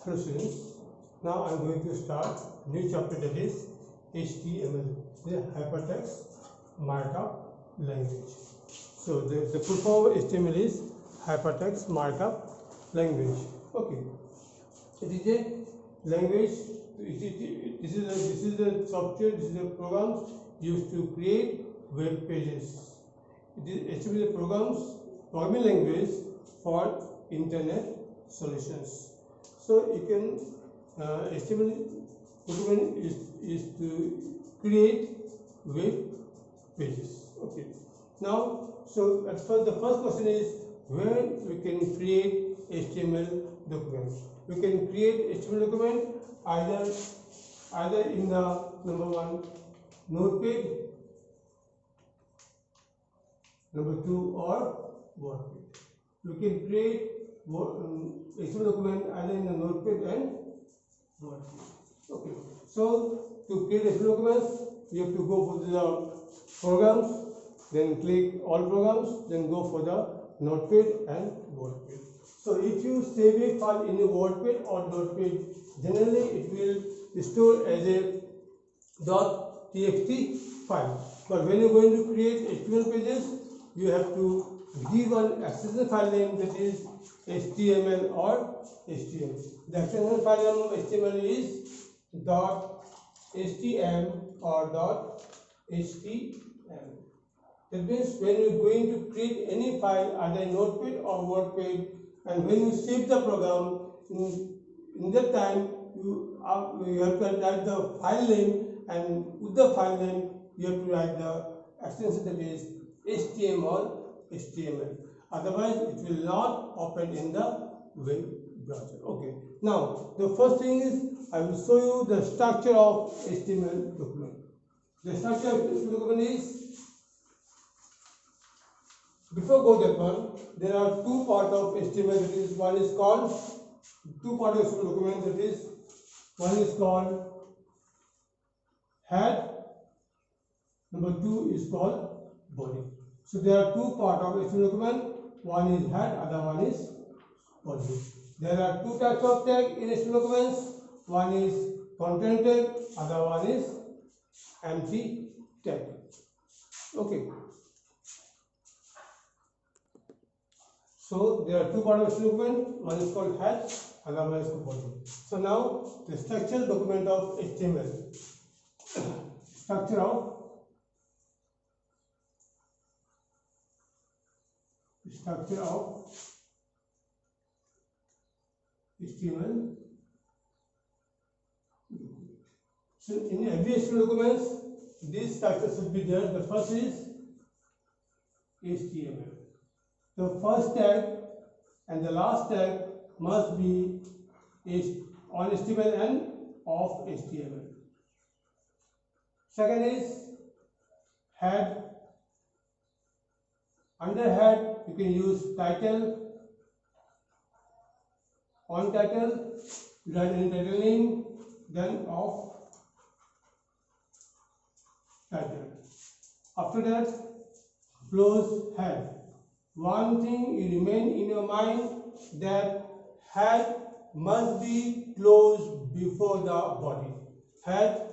Hello students, now I am going to start new chapter, that is HTML, the hypertext markup language. So the full form of HTML is hypertext markup language. Okay, it is a language. This is the software. This is the programs used to create web pages. It is HTML programming language for internet solutions. So you can HTML document is to create web pages. Okay. Now, so at first the first question is where we can create HTML documents. We can create HTML document either in the number one notepad, number two or WordPad. We can create HTML document either in the notepad and WordPad. Okay. So to create HTML documents, you have to go for the programs, then click all programs, then go for the notepad and WordPad. So if you save a file in a WordPad or notepad, generally it will store as a .txt file. But when you are going to create HTML pages, you have to give an extension file name, that is HTML or HTML. The extension file name of HTML is .htm or .htm. That means when you are going to create any file either notepad or WordPad, and when you save the program, in that time you have to write the file name, and with the file name you have to write the extension, that is HTML or HTML. Otherwise it will not open in the web browser. Okay. Now the first thing is I will show you the structure of HTML document. The structure of HTML document is, before go that one, there are two parts of HTML. That is, one is called two part of HTML document. That is, one is called head. Number two is called body. So there are two parts of HTML document. One is head, other one is body. There are two types of tag in HTML documents. One is content tag, other one is empty tag. Okay. So there are two parts of HTML document. One is called head, other one is called body. So now the structural document of HTML. Structure of HTML. So in every HTML documents, these structures should be there. The first is HTML. The first tag and the last tag must be on HTML and off HTML. Second is head. Under head you can use title. On title you write in title name, then off title. After that, close head. One thing you remain in your mind, that head must be closed before the body. Head,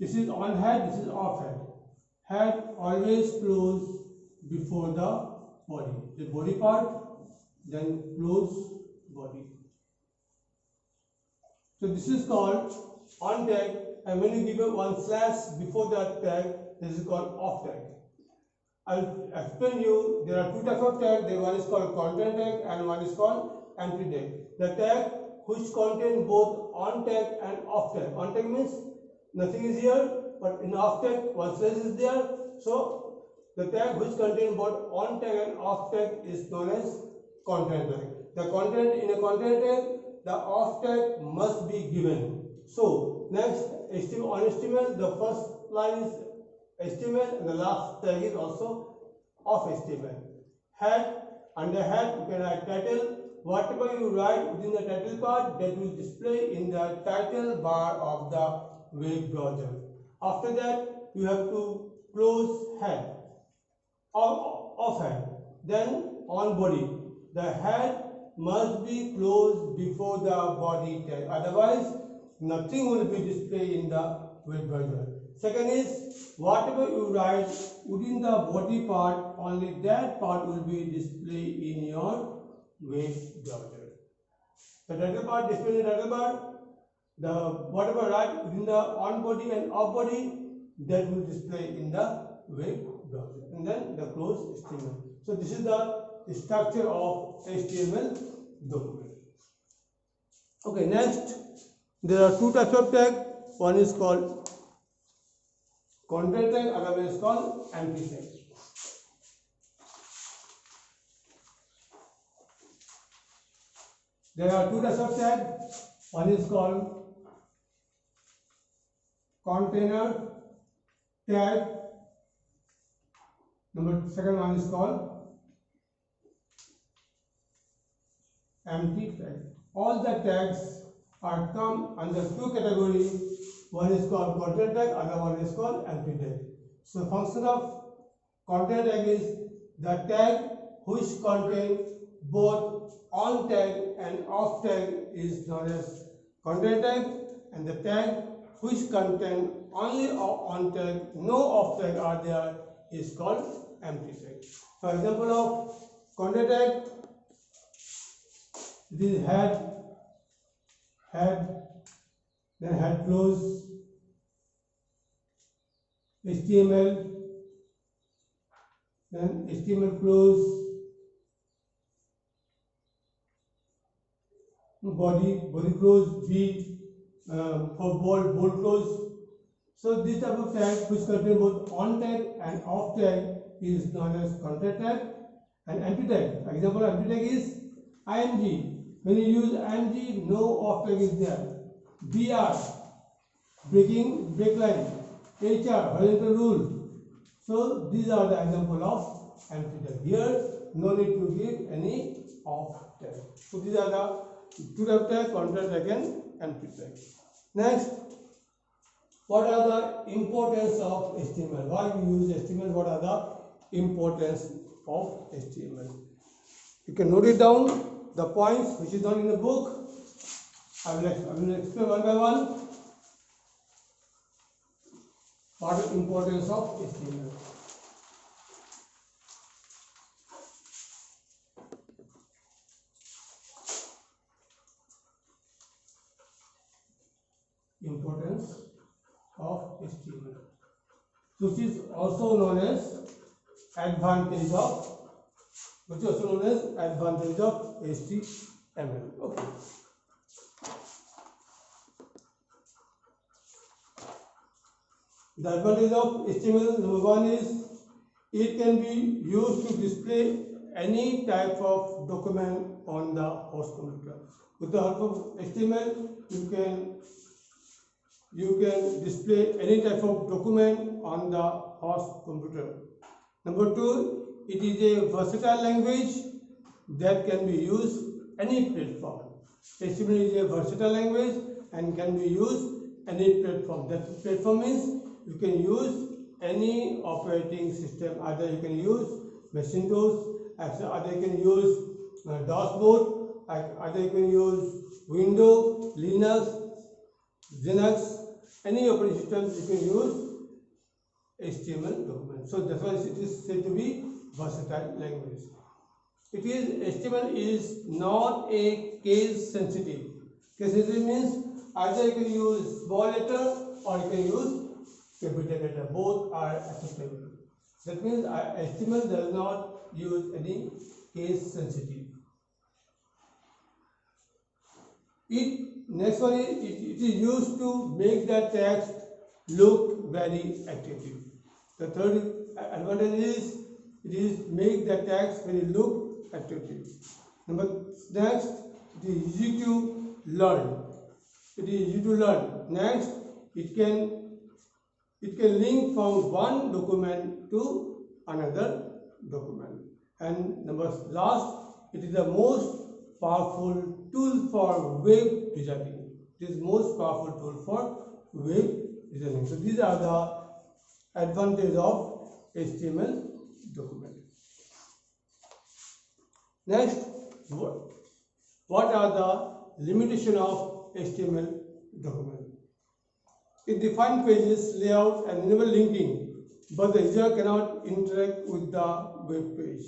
this is on head, this is off head. Head always close before the body. The body part, then close body. So this is called on tag, and when you give a one slash before that tag, this is called off tag. I'll explain you. There are two types of tag. One is called content tag and one is called empty tag. The tag which contain both on tag and off tag. On tag means nothing is here, but in off tag one slash is there. So the tag which contain both on tag and off tag is known as content tag. The content in a content tag, the off tag must be given. So next, HTML, on HTML, the first line is HTML and the last tag is also of HTML. Head, under head you can write title. Whatever you write within the title part, that will display in the title bar of the web browser. After that you have to close head or off head. Then on body, the head must be closed before the body tag. Otherwise, nothing will be displayed in the web browser. Second is, whatever you write within the body part, only that part will be displayed in your web browser. The title part displayed in the title bar, the whatever write within the on body and off body, that will display in the web browser, and then the close HTML. So this is the structure of HTML document. Okay, next there are two types of tag. One is called content tag, other one is called empty tag. There are two types of tag. One is called container tag. Second one is called empty tag. All the tags are come under two categories. One is called content tag, other one is called empty tag. So function of content tag is the tag which contain both on tag and off tag is known as content tag, and the tag which contain only on tag, no off tag are there, is called empty tag. For example of content tag, this is head, then head close, HTML, then HTML close, body close, V for bold close. So this type of tag which contain both on tag and off tag is known as content tag and empty tag. For example, empty tag is IMG. When you use IMG, no off tag is there. BR, break line. HR, horizontal rule. So these are the example of empty tag. Here, no need to give any off tag. So these are the two type tag, content tag and empty tag. Next, what are the importance of HTML? Why we use HTML? What are the importance of HTML? You can note it down. The points which is done in the book, I will explain one by one. What is the importance of HTML? Importance of HTML, which is also known as advantage of HTML. Okay. The advantage of HTML, number one is it can be used to display any type of document on the host computer. With the help of HTML, you can display any type of document on the host computer. Number two, it is a versatile language that can be used any platform. HTML is a versatile language and can be used any platform. That platform means you can use any operating system. Either you can use Macintosh, either you can use DOS, either you can use Windows, Linux, any operating system you can use HTML document. So that's why it is said to be versatile language. HTML is not a case sensitive. Case sensitive means either you can use small letter or you can use capital letter. Both are acceptable. That means HTML does not use any case sensitive. Next one is it is used to make the text look very attractive. The third advantage is it is make the text very look attractive. Next, it is easy to learn. Next, it can link from one document to another document. And last, it is the most powerful tool for web designing. It is most powerful tool for web designing. So these are the advantages of HTML document. Next, What are the limitations of HTML document? It defines pages, layout, and enable linking, but the user cannot interact with the web page.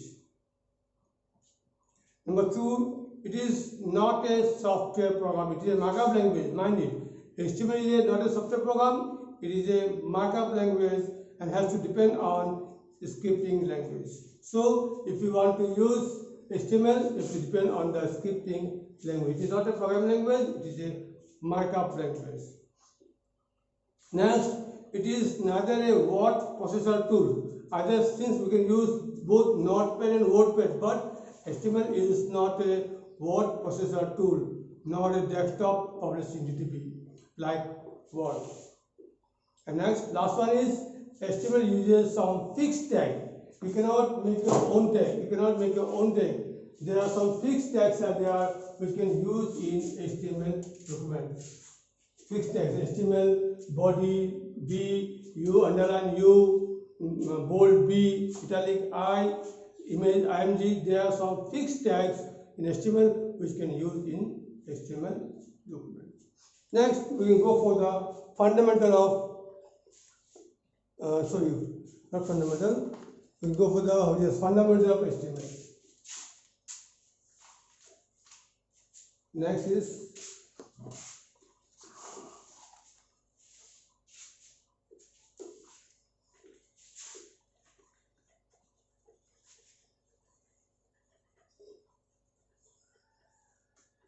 Number 2, it is not a software program, it is a markup language. Mind it, HTML is not a software program, it is a markup language and has to depend on scripting language. So, if you want to use HTML, it will depend on the scripting language. It is not a programming language, it is a markup language. Next, it is neither a word processor tool. Either since we can use both Notepad and WordPad, but HTML is not a word processor tool, nor a desktop publishing DTP like Word. And next, last one is HTML uses some fixed tag. You cannot make your own tag. You cannot make your own tag. There are some fixed tags that we can use in HTML document. Fixed tags: HTML, body, B, U, underline U, bold B, italic I, image IMG. There are some fixed tags in HTML which can use in HTML document. Next, we will go for the fundamental of not fundamental. We will go for the fundamental of HTML. Next is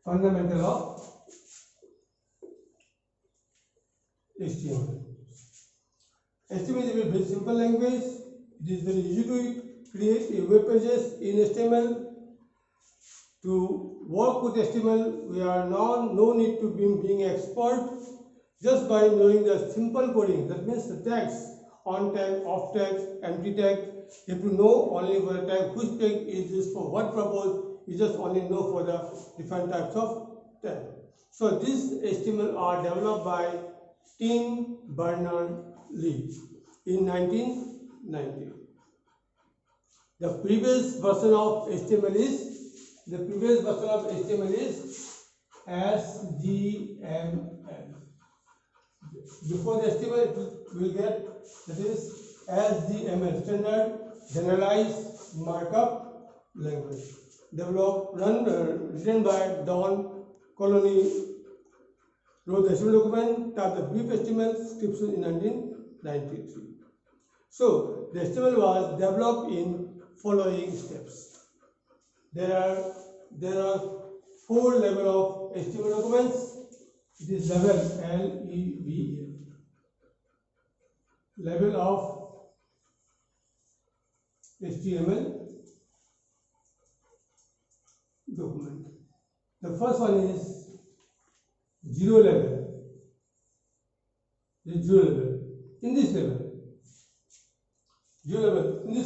fundamental of HTML. HTML is a very simple language. It is very easy to create a web pages in HTML. To work with HTML, we are no need to being expert. Just by knowing the simple coding, that means the tags, on tag, off tag, empty tag. You have to know only for the tag which tag is used for what purpose. You just only know for the different types of tag. So these HTML are developed by Tim Berners-Lee in 1990. The previous version of HTML is HTML. Before the HTML, we will get that is SGML, Standard Generalized Markup Language, written by Don Colony. Wrote the HTML document, typed the brief HTML description in 1993. So the HTML was developed in following steps. There are 4 levels of HTML documents. It is level L-E-V-E, level of HTML document. The first one is 0 level. In this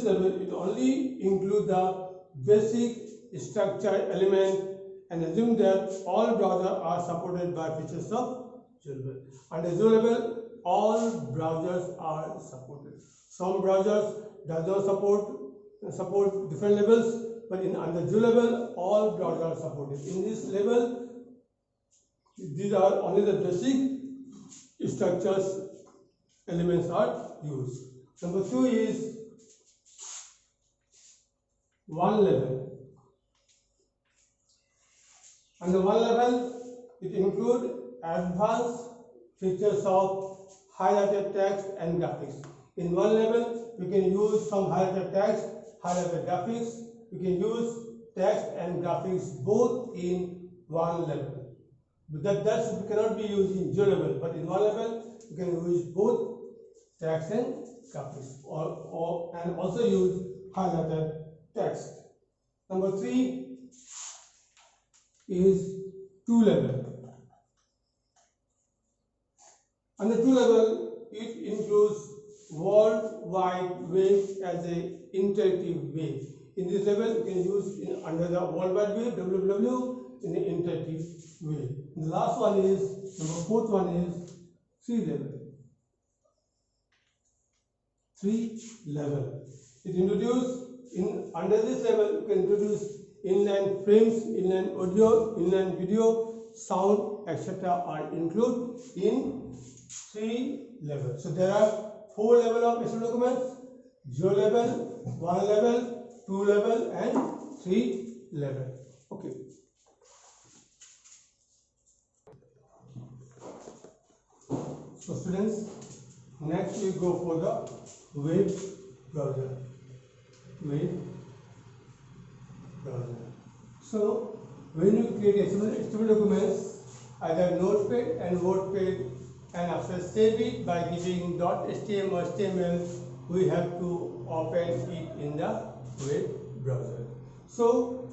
level, it only includes the basic structure element and assume that all browsers are supported by features of 0 level. Under 0 level, all browsers are supported. Some browsers does not support different levels, but under 0 level, all browsers are supported. In this level, these are only the basic structures elements are used. Number 2 is 1 level. Under 1 level, it includes advanced features of highlighted text and graphics. In 1 level, you can use some highlighted text, highlighted graphics. You can use text and graphics both in 1 level. But that cannot be used in 0 level, but in 1 level, you can use both text and graphics, and also use highlighted text. Number 3 is 2 level. Under 2 level, it includes World Wide Web as an interactive way. In this level, you can use under the World Wide Web (WWW) in an interactive way. And the last one is number 4th one is 3 level. 3 level. It introduced under this level you can introduce inline frames, inline audio, inline video, sound, etc. are included in 3 levels. So there are 4 levels of HTML documents: 0 level, 1 level, 2 level, and 3 level. Okay. So students, next we go for the web browser. Web browser. So when you create HTML documents, either Notepad and WordPad, and after save it by giving .html or HTML, we have to open it in the web browser. So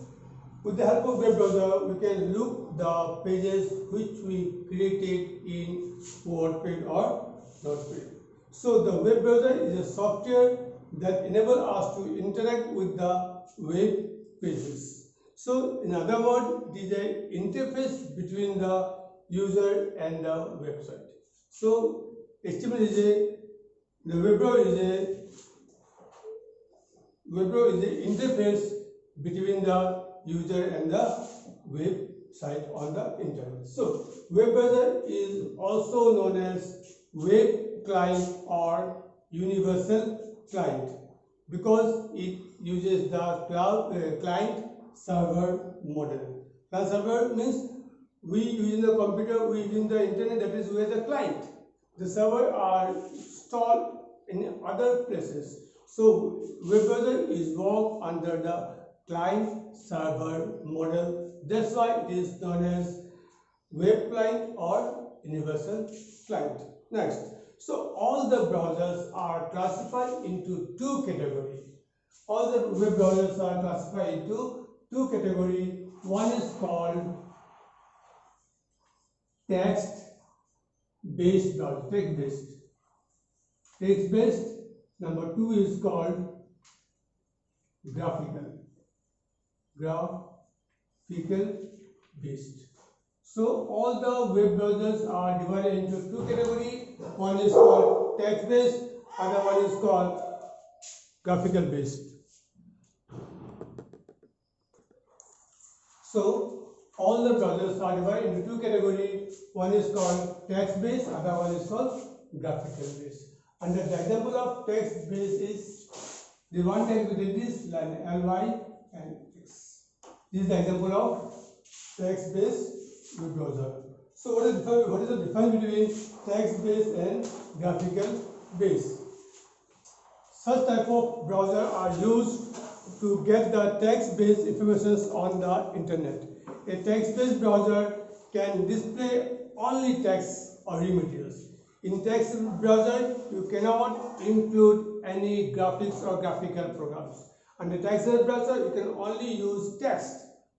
with the help of web browser, we can look the pages which we created in WordPad or Notepad. So the web browser is a software that enables us to interact with the web pages. So in other words, it is an interface between the user and the website. So HTML is the web browser is an interface between the user and the website on the internet. So web browser is also known as web client or universal client because it uses the client server model. Client server means we using the computer, we using the internet, that is where the client. The server are installed in other places. So web browser is work under the client server model. That's why it is known as web client or universal client. Next, so all the browsers are classified into 2 categories. All the web browsers are classified into 2 categories. One is called text-based browser, text-based. Number 2 is called graphical based. So all the web browsers are divided into 2 categories. One is called text based, other one is called graphical based. So all the browsers are divided into 2 categories. One is called text based, other one is called graphical based. And the example of text based is the one text with this line ly and x. This is the example of text based web browser. So what is the difference between text based and graphical based? Such type of browser are used to get the text based information on the internet. A text based browser can display only text or materials. In text browser, you cannot include any graphics or graphical programs. Under text browser, you can only use text.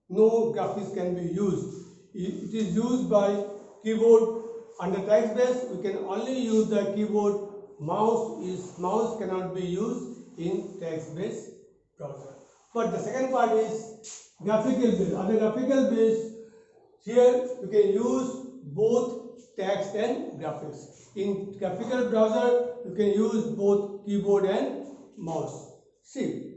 No graphics can be used. It is used by keyboard. Under text based, we can only use the keyboard. Mouse cannot be used in text based browser. But the second part is graphical based. Under graphical based, here you can use both text and graphics. In graphical browser, you can use both keyboard and mouse. See,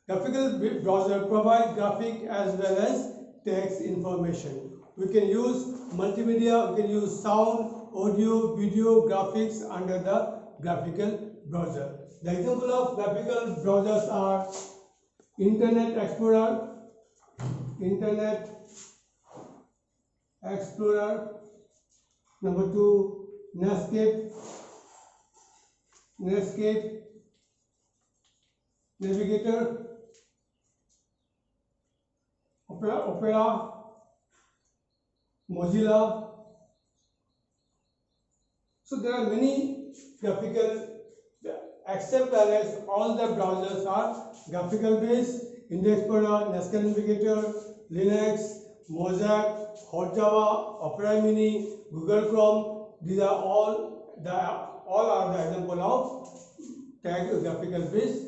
graphical browser provide graphic as well as text information. We can use multimedia, we can use sound, audio, video, graphics under the graphical browser. The example of graphical browsers are Internet Explorer, number 2, Netscape, Navigator, Opera, Mozilla. So there are many graphical, except as all the browsers are graphical based. Internet Explorer, Netscape Navigator, Linux, Mozilla, Hot Java, Opera Mini, Google Chrome. These are all are the example of graphical based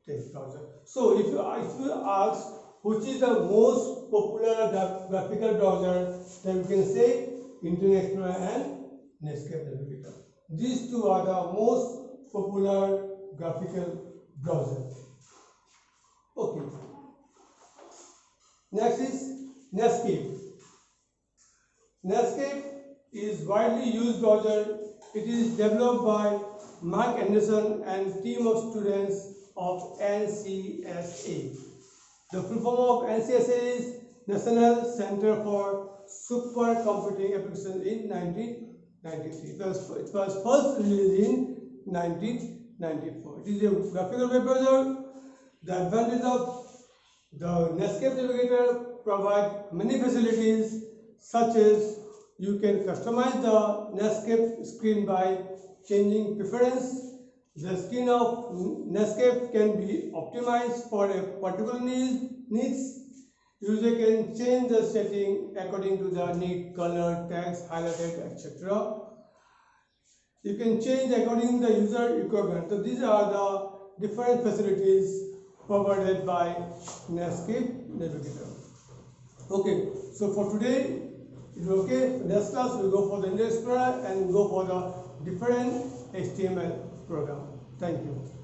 text browser. So if you ask which is the most popular graphical browser, then we can say Internet Explorer and Netscape Navigator. These two are the most popular graphical browsers. Okay. Next is Netscape. Netscape is widely used browser. It is developed by Mark Anderson and team of students of NCSA. The full form of NCSA is National Center for Supercomputing Applications in 1993. It was first released in 1994. It is a graphical web browser. The advantage of the Netscape Navigator provides many facilities, such as you can customize the Netscape screen by changing preference. The screen of Netscape can be optimized for a particular needs. User can change the setting according to the need, color, text, highlighted, etc. You can change according to the user requirement. So these are the different facilities provided by Netscape Navigator. Okay, so for today, it's okay. Next class we'll go for the Internet Explorer and go for the different HTML program. Thank you.